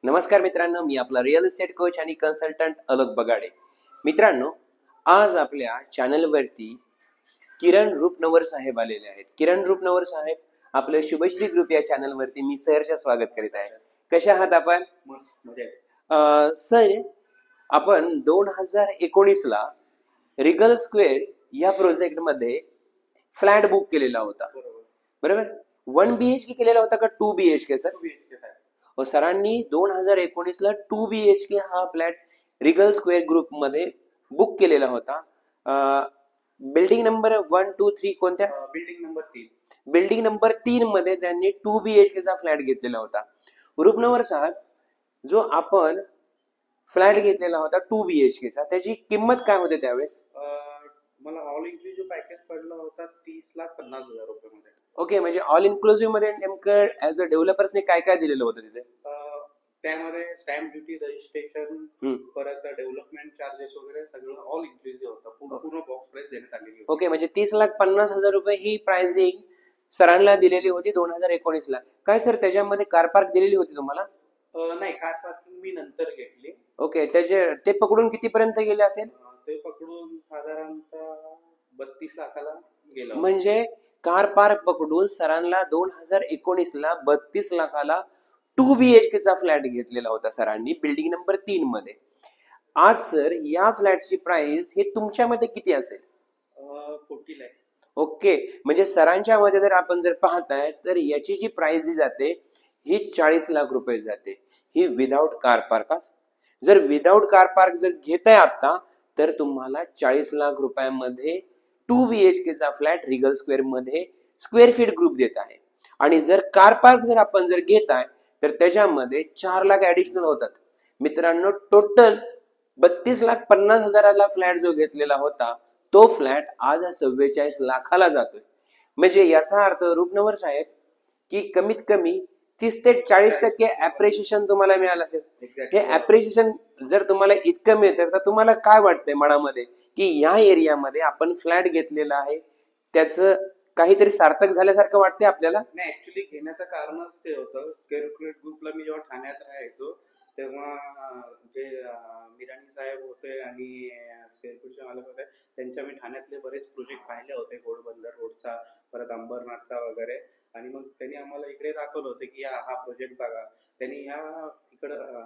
नमस्कार मित्रांनो, मी आपला रिअल इस्टेट कोच आणि कन्सल्टंट अलक बगाडे. मित्रांनो, आज आपल्या चॅनलवरती किरण रूपनवर साहेब आलेले आहेत. किरण रूपनवर साहेब आपल्या शुभश्री ग्रुप या चॅनलवरती मी सहर्ष स्वागत करीत आहे. कशा आहात आपण? सर, आपण 2019 ला रिगल स्क्वेअर या प्रोजेक्ट मध्ये फ्लॅट बुक केलेला होता, बरोबर? 1 BHK केलेला होता का 2 BHK सर? सरांनी 2019 ला 2 BHK हा फ्लॅट रिगल स्क्वेअर ग्रुप मध्ये बुक केलेला होता. बिल्डिंग नंबर 1, 2, 3 कोणत्या? बिल्डिंग नंबर 3 मध्ये त्यांनी 2 BHK चा फ्लॅट घेतलेला होता. रूपनवर साहेब, जो आपण फ्लॅट घेतलेला होता 2 BHK चा, त्याची किंमत काय होती त्यावेळेस? मला ऑल इन्क्लुझिव्ह पॅकेज पडला होता 30,50,000 रुपयामध्ये. ओके, म्हणजे ऑल इन्क्लुझिव्ह मध्ये नेमकं ऍज अ डेव्हलपर्सने काय काय दिलेलं होतं तिथे? त्यामध्ये स्टॅम्प ड्युटी, रजिस्ट्रेशन, परत डेव्हलपमेंट चार्जेस वगैरे सगळं ऑल इन्क्लुझिव्ह होतं. पूर्ण बॉक्स प्राइस देण्यात आलेली होती. ओके, म्हणजे 30,50,000 रुपये ही प्राइसिंग सरांना दिलेली होती 2019 ला. काय सर त्याच्यामध्ये कार पार्क दिलेली होती तुम्हाला? नाही, कार पार्किंग मी नंतर घेतली. ओके, ते पकडून कितीपर्यंत गेले असेल? ते पकडून साधारणतः 32 लाखाला गेलं. म्हणजे कार पार्क पकडून सरांना 2019 ला 32 लाखाला 2 BHK चा फ्लॅट घेतलेला होता सरांनी बिल्डिंग नंबर 3 मध्ये. आज सर या फ्लॅटची प्राइस हे तुमच्या मध्ये किती असेल? 40 लाख. ओके, म्हणजे सरांच्या मध्ये जर आपण जर पाहताय तर याची जी प्राइस जी जाते ही 40 लाख रुपये जाते. ही विदाउट कार पार्क. जर विदाउट कार पार्क जर घेताय आता तर तुम्हाला 40 लाख रुपयामध्ये 2 BHK चा फ्लॅट रिगल स्क्वेअर मध्ये स्क्वेअर फीट ग्रुप देत आहे. आणि जर कार पार्क जर आपण जर घेताय तर त्याच्यामध्ये 4 लाख ऍडिशनल होतात. मित्रांनो, टोटल 32,50,000ला फ्लॅट जो घेतलेला होता तो फ्लॅट आज 44 लाखाला जातोय. म्हणजे याचा अर्थ रूपनवर साहेब की कमीत कमी 30 ते 40% अप्रिशिएशन तुम्हाला मिळालं असेल. हे अप्रिशिएशन जर तुम्हाला इतकं मिळतं तर तुम्हाला काय वाटतंय मनामध्ये की या एरियामध्ये आपण फ्लॅट घेतलेला आहे त्याचं काहीतरी सार्थक झाल्यासारखं वाटतंय आपल्याला? नाही, ऍक्च्युली घेण्याचं कारणच ते होतं. स्क्वेअर फीट ग्रुपला मी जेव्हा ठाण्यात राहायचो तेव्हा जे मिराणी साहेब होते आणि स्क्वेअर फीटचे मालक होते त्यांच्या मी ठाण्यातले बरेच प्रोजेक्ट पाहिले होते, घोडबंदर रोडचा, परत अंबरनाथचा वगैरे. आणि मग त्यांनी आम्हाला इकडे दाखवलं होतं की हा प्रोजेक्ट बघा. त्यांनी इकडं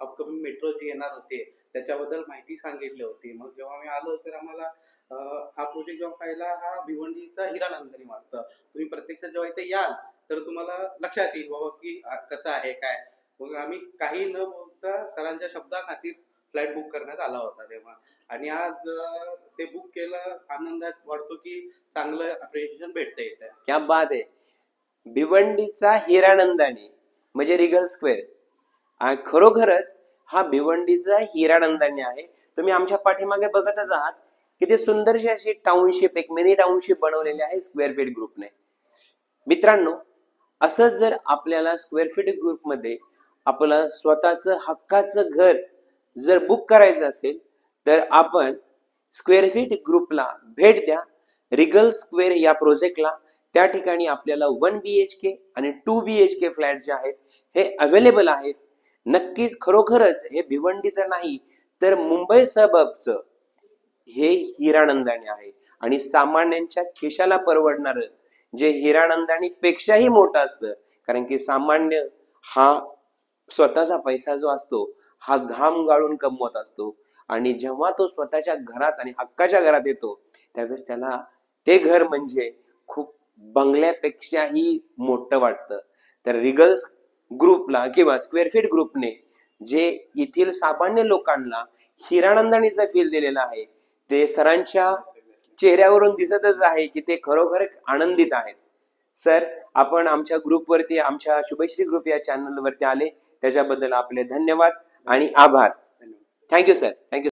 अपकमिंग मेट्रो जी येणार होते त्याच्याबद्दल माहिती सांगितली होती. मग जेव्हा मी आलो तर आम्हाला हा प्रोजेक्ट जेव्हा पाहिला, हा भिवंडीचा हिरानंदानी वाटतं. तुम्ही प्रत्यक्षात जेव्हा इथे याल तर तुम्हाला लक्षात येईल बाबा की कसं आहे काय. मग आम्ही काही न बोलता सरांच्या शब्दाखातीर फ्लाईट बुक करण्यात आला होता तेव्हा. आणि आज ते बुक केलं, आनंदात वाटतो की चांगलं अप्रिशिएशन भेटतंय इथे. क्या बात आहे. भिवंडीचा हिरानंदानी म्हणजे रिगल स्क्वेअर. खरोखरच हा भिवंडीचा हिरानंदानी आहे. तुम्ही आमच्या पाठीमागे बघतच आहात किती सुंदरशी अशी टाउनशिप, एक मिनी टाउनशिप बनवलेली आहे स्क्वेअर फीट ग्रुपने. मित्रांनो, असं जर आपल्याला स्क्वेअर फीट ग्रुपमध्ये आपलं स्वतःचं हक्काचं घर जर बुक करायचं असेल तर आपण स्क्वेअर फीट ग्रुपला भेट द्या. रिगल स्क्वेअर या प्रोजेक्टला त्या ठिकाणी आपल्याला 1 BHK आणि 2 BHK फ्लॅट जे आहेत हे अवेलेबल आहेत. नक्कीच खरोखरच हे भिवंडीचं नाही तर मुंबई सबअर्बचं हे हिरानंदानी आहे. आणि सामान्यांच्या खिशाला परवडणार जे हिरानंदानी पेक्षाही मोठं असतं. कारण की सामान्य हा स्वतःचा पैसा जो असतो हा घाम गाळून कमवत असतो. आणि जेव्हा तो स्वतःच्या घरात आणि हक्काच्या घरात येतो त्यावेळेस त्याला ते घर म्हणजे खूप बंगल्यापेक्षाही मोठं वाटतं. तर रिगल ग्रुपला किंवा स्क्वेअर फीट ग्रुपने जे येथील सामान्य लोकांना हिरानंदानीचा फील दिलेला आहे ते सरांच्या चेहऱ्यावरून दिसतच आहे की ते खरोखर आनंदित आहेत. सर, आपण आमच्या ग्रुपवरती, आमच्या शुभश्री ग्रुप या चॅनलवरती आले त्याच्याबद्दल आपले धन्यवाद आणि आभार. Thank you sir. थँक्यू.